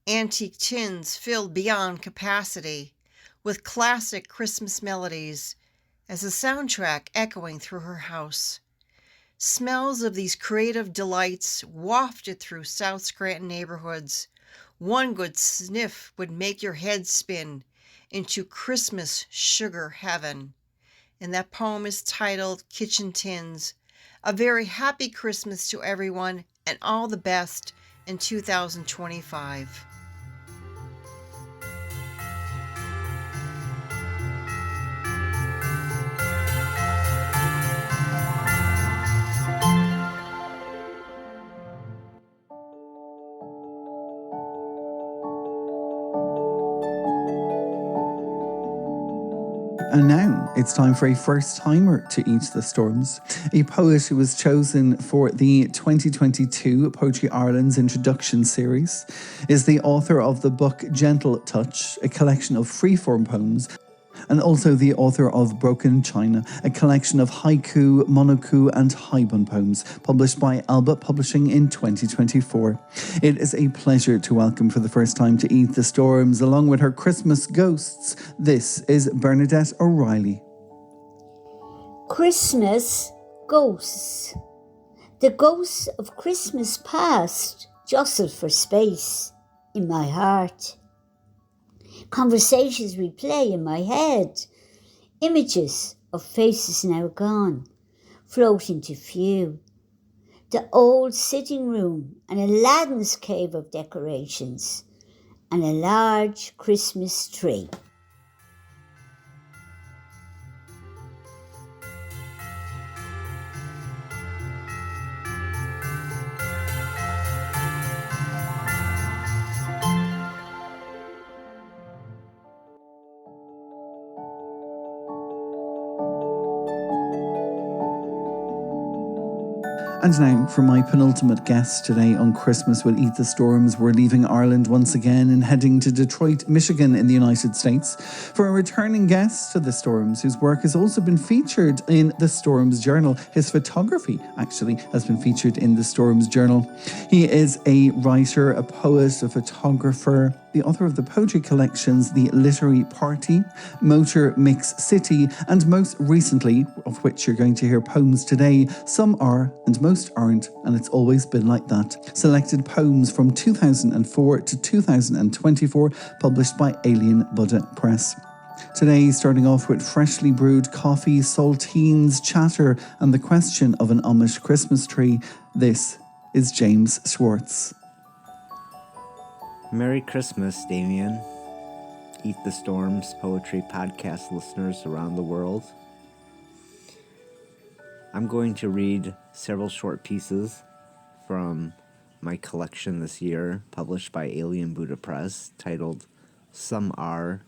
antique tins filled beyond capacity with classic Christmas melodies as a soundtrack echoing through her house. Smells of these creative delights wafted through South Scranton neighborhoods. One good sniff would make your head spin into Christmas sugar heaven. And that poem is titled Kitchen Tins. A very happy Christmas to everyone and all the best in 2025. And now it's time for a first-timer to Eat the Storms. A poet who was chosen for the 2022 Poetry Ireland's introduction series is the author of the book Gentle Touch, a collection of freeform poems, and also the author of Broken China, a collection of haiku, monoku and haibun poems, published by Alba Publishing in 2024. It is a pleasure to welcome for the first time to Eat the Storms, along with her Christmas ghosts. This is Bernadette O'Reilly. Christmas ghosts. The ghosts of Christmas past jostle for space in my heart. Conversations replay in my head. Images of faces now gone, floating to view. The old sitting room and Aladdin's cave of decorations, and a large Christmas tree. And now for my penultimate guest today on Christmas Will Eat the Storms. We're leaving Ireland once again and heading to Detroit, Michigan in the United States for a returning guest to the Storms whose work has also been featured in the Storms Journal. His photography actually has been featured in the Storms Journal. He is a writer, a poet, a photographer, the author of the poetry collections The Literary Party, Motor Mix City, and most recently, of which you're going to hear poems today, Some Are and Most Aren't, and It's Always Been Like That. Selected poems from 2004 to 2024, published by Alien Buddha Press. Today, starting off with freshly brewed coffee, saltines, chatter, and the question of an Amish Christmas tree, this is James Schwartz. Merry Christmas, Damien. Eat the Storms poetry podcast listeners around the world. I'm going to read several short pieces from my collection this year, published by Alien Buddha Press, titled Some Are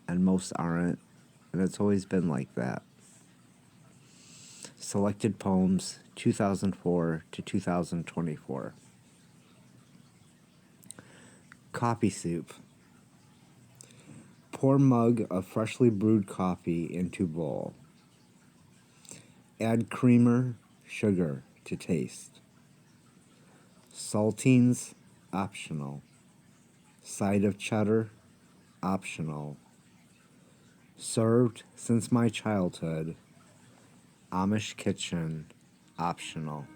and Most Aren't, and It's Always Been Like That. Selected poems 2004 to 2024. Coffee soup. Pour mug of freshly brewed coffee into bowl. Add creamer, sugar to taste. Saltines, optional. Side of cheddar, optional. Served since my childhood. Amish kitchen, optional.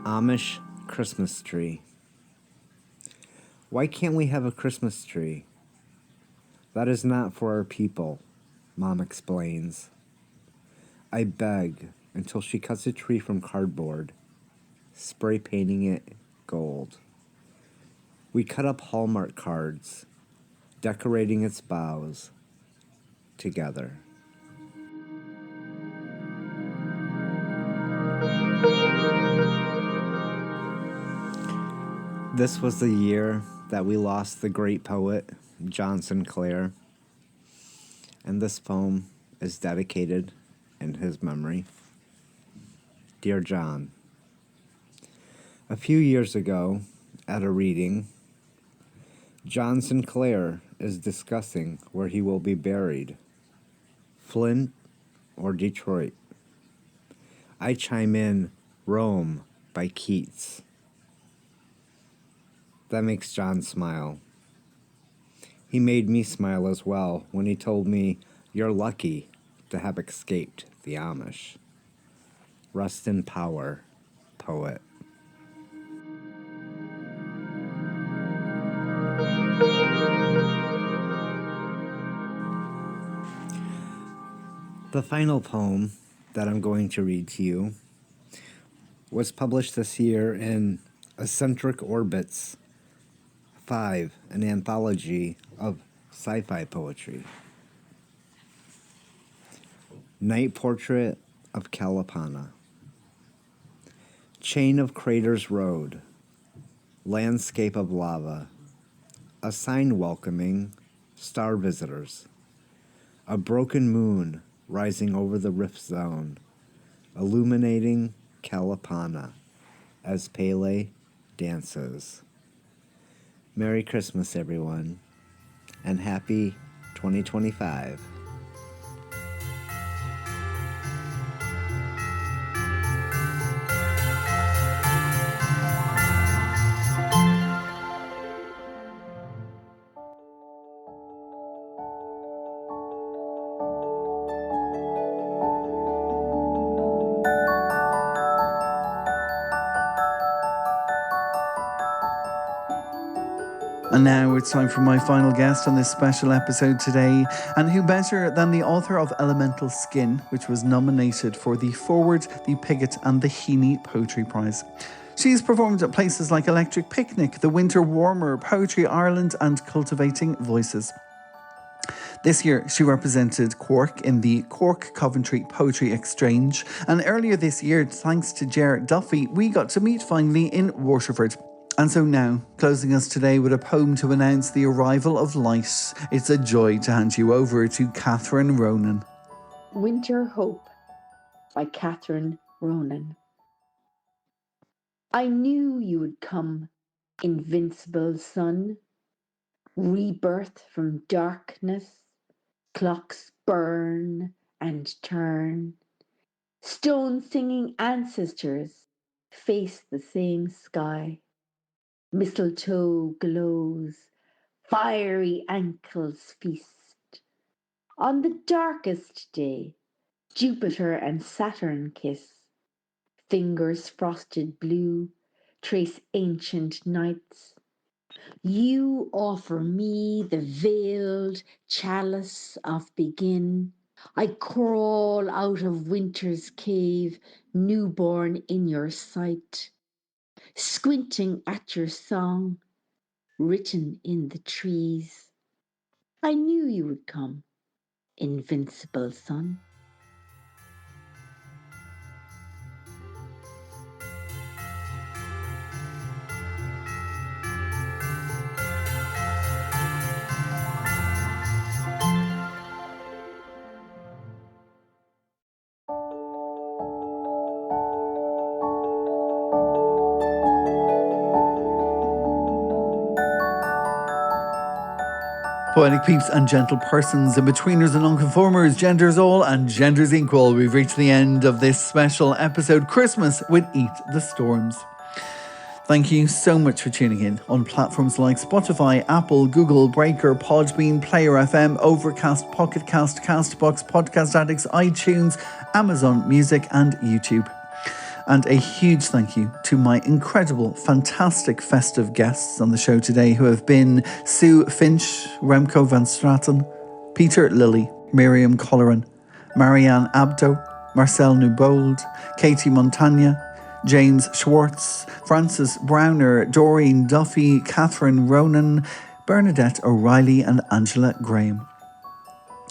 Amish Christmas tree. Why can't we have a Christmas tree? That is not for our people, Mom explains. I beg until she cuts a tree from cardboard, spray painting it gold. We cut up Hallmark cards, decorating its boughs together. This was the year that we lost the great poet, John Sinclair, and this poem is dedicated in his memory. Dear John, a few years ago, at a reading, John Sinclair is discussing where he will be buried, Flint or Detroit. I chime in, Rome by Keats. That makes John smile. He made me smile as well when he told me, you're lucky to have escaped the Amish. Rest in power, poet. The final poem that I'm going to read to you was published this year in Eccentric Orbits 5, an anthology of sci-fi poetry. Night Portrait of Kalapana. Chain of Craters Road. Landscape of lava. A sign welcoming star visitors. A broken moon rising over the rift zone, illuminating Kalapana as Pele dances. Merry Christmas, everyone, and happy 2025. And now it's time for my final guest on this special episode today. And who better than the author of Elemental Skin, which was nominated for the Forward, the Piggott and the Heaney Poetry Prize. She's performed at places like Electric Picnic, The Winter Warmer, Poetry Ireland and Cultivating Voices. This year, she represented Cork in the Cork Coventry Poetry Exchange. And earlier this year, thanks to Ger Duffy, we got to meet finally in Waterford. And so now, closing us today with a poem to announce the arrival of light, it's a joy to hand you over to Catherine Ronan. Winter Hope by Catherine Ronan. I knew you would come, invincible sun, rebirth from darkness, clocks burn and turn, stone-singing ancestors face the same sky, mistletoe glows, fiery ankles feast. On the darkest day, Jupiter and Saturn kiss, fingers frosted blue trace ancient nights. You offer me the veiled chalice of begin. I crawl out of winter's cave, newborn in your sight, squinting at your song, written in the trees. I knew you would come, invincible sun. Poetic peeps and gentle persons, in-betweeners and nonconformers, genders all and genders equal. We've reached the end of this special episode, Christmas with Eat the Storms. Thank you so much for tuning in on platforms like Spotify, Apple, Google, Breaker, Podbean, Player FM, Overcast, Pocket Cast, Castbox, Podcast Addicts, iTunes, Amazon Music and YouTube. And a huge thank you to my incredible, fantastic festive guests on the show today who have been Sue FInch, Remco van Straten, Peter Lilly, Miriam Colleran, Marianne Abdo, Marcelle Newbold, Katie Montagna, James Schwartz, Frances Browner, Doreen Duffy, Catherine Ronan, Bernadette O'Reilly and Angela Graham.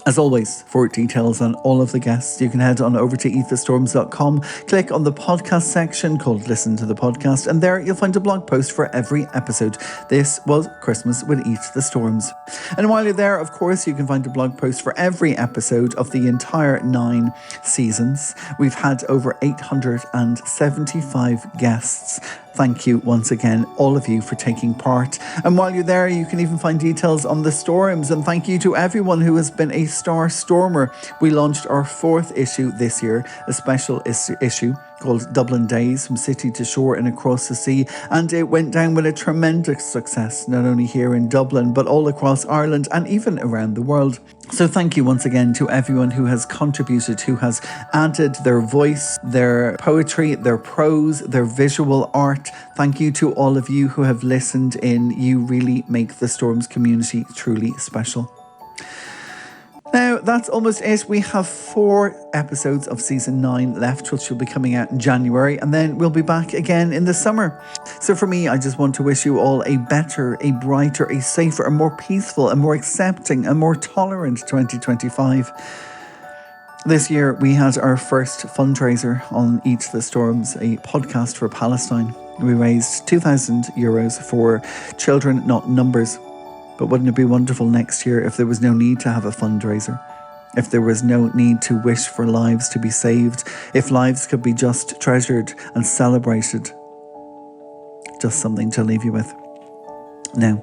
As always, for details on all of the guests, you can head on over to eatthestorms.com, click on the podcast section called Listen to the Podcast, and there you'll find a blog post for every episode. This was Christmas with Eat the Storms. And while you're there, of course, you can find a blog post for every episode of the entire 9 seasons. We've had over 875 guests. Thank you once again, all of you, for taking part. And while you're there, you can even find details on the storms. And thank you to everyone who has been a star stormer. We launched our 4th issue this year, a special issue called Dublin Days, from city to shore and across the sea, and it went down with a tremendous success, not only here in Dublin but all across Ireland and even around the world. So thank you once again to everyone who has contributed, who has added their voice, their poetry, their prose, their visual art. Thank you to all of you who have listened in. You really make the Storms community truly special. Now, that's almost it. We have 4 episodes of season 9 left, which will be coming out in January, and then we'll be back again in the summer. So for me, I just want to wish you all a better, a brighter, a safer, a more peaceful, a more accepting, a more tolerant 2025. This year, we had our first fundraiser on Eat the Storms, a podcast for Palestine. We raised €2,000 for children, not numbers. But wouldn't it be wonderful next year if there was no need to have a fundraiser? If there was no need to wish for lives to be saved? If lives could be just treasured and celebrated? Just something to leave you with. Now,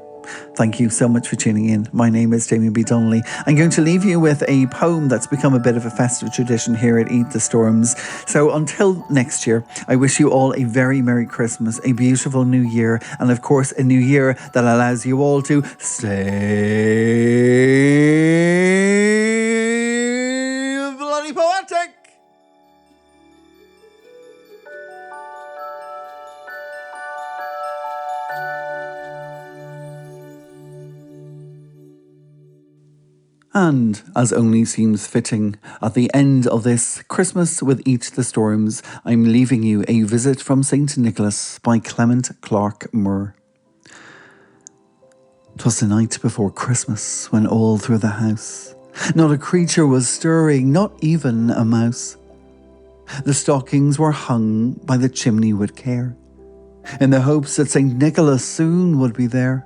thank you so much for tuning in. My name is Damien B. Donnelly. I'm going to leave you with a poem that's become a bit of a festive tradition here at Eat the Storms. So until next year, I wish you all a very Merry Christmas, a beautiful New Year, and of course a New Year that allows you all to stay bloody poetic. And, as only seems fitting, at the end of this Christmas with Eat the Storms, I'm leaving you a visit from St. Nicholas by Clement Clark Moore. 'Twas the night before Christmas, when all through the house not a creature was stirring, not even a mouse. The stockings were hung by the chimney with care, in the hopes that St. Nicholas soon would be there.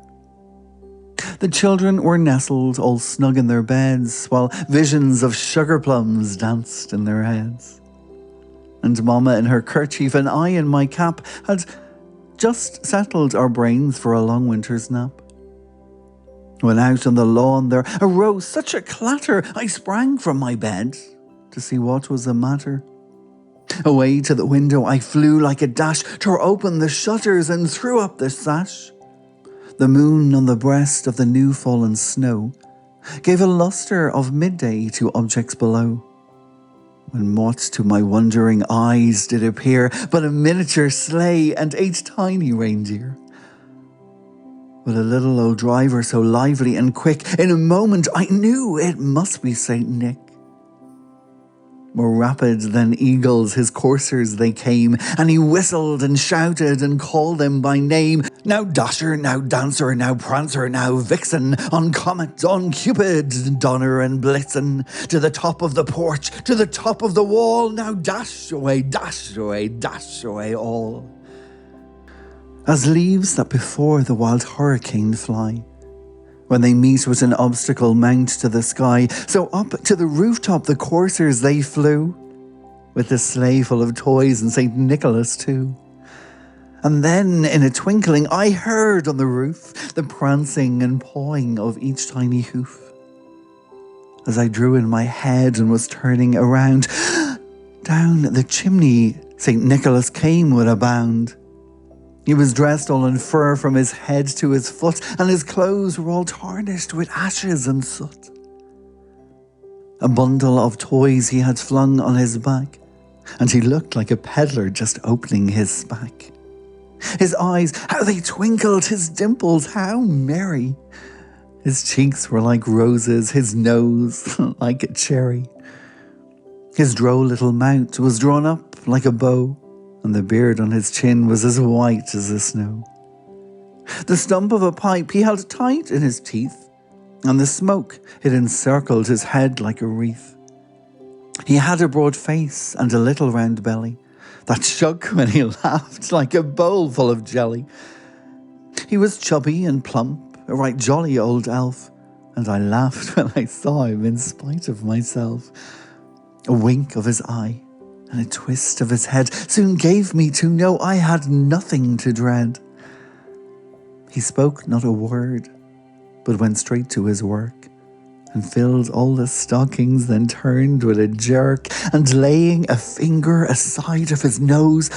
The children were nestled all snug in their beds, while visions of sugar plums danced in their heads. And Mama in her kerchief and I in my cap had just settled our brains for a long winter's nap. When out on the lawn there arose such a clatter, I sprang from my bed to see what was the matter. Away to the window I flew like a dash, tore open the shutters and threw up the sash. The moon on the breast of the new fallen snow gave a lustre of midday to objects below. When what to my wondering eyes did appear but a miniature sleigh and 8 tiny reindeer. With a little old driver so lively and quick, in a moment I knew it must be Saint Nick. More rapid than eagles his coursers they came, and he whistled and shouted and called them by name. Now Dasher, now Dancer, now Prancer, now Vixen, on Comet, on Cupid, Donner and Blitzen, to the top of the porch, to the top of the wall, now dash away, dash away, dash away all. As leaves that before the wild hurricane fly, when they meet with an obstacle mount to the sky, so up to the rooftop the coursers they flew, with the sleigh full of toys and St. Nicholas too. And then, in a twinkling, I heard on the roof the prancing and pawing of each tiny hoof. As I drew in my head and was turning around, down the chimney St. Nicholas came with a bound. He was dressed all in fur from his head to his foot, and his clothes were all tarnished with ashes and soot. A bundle of toys he had flung on his back, and he looked like a peddler just opening his smack. His eyes, how they twinkled, his dimples, how merry. His cheeks were like roses, his nose like a cherry. His droll little mouth was drawn up like a bow, and the beard on his chin was as white as the snow. The stump of a pipe he held tight in his teeth, and the smoke it encircled his head like a wreath. He had a broad face and a little round belly that shook when he laughed like a bowl full of jelly. He was chubby and plump, a right jolly old elf, and I laughed when I saw him in spite of myself. A wink of his eye and a twist of his head soon gave me to know I had nothing to dread. He spoke not a word, but went straight to his work, and filled all the stockings, then turned with a jerk, and laying a finger aside of his nose,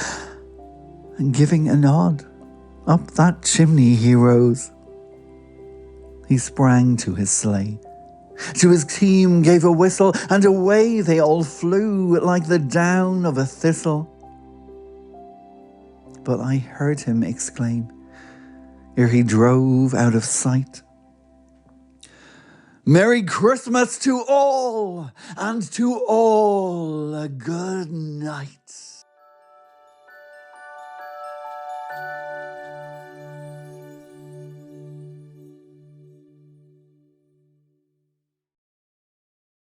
and giving a nod, up that chimney he rose. He sprang to his sleigh, to his team gave a whistle, and away they all flew like the down of a thistle. But I heard him exclaim, ere he drove out of sight, "Merry Christmas to all, and to all a good night."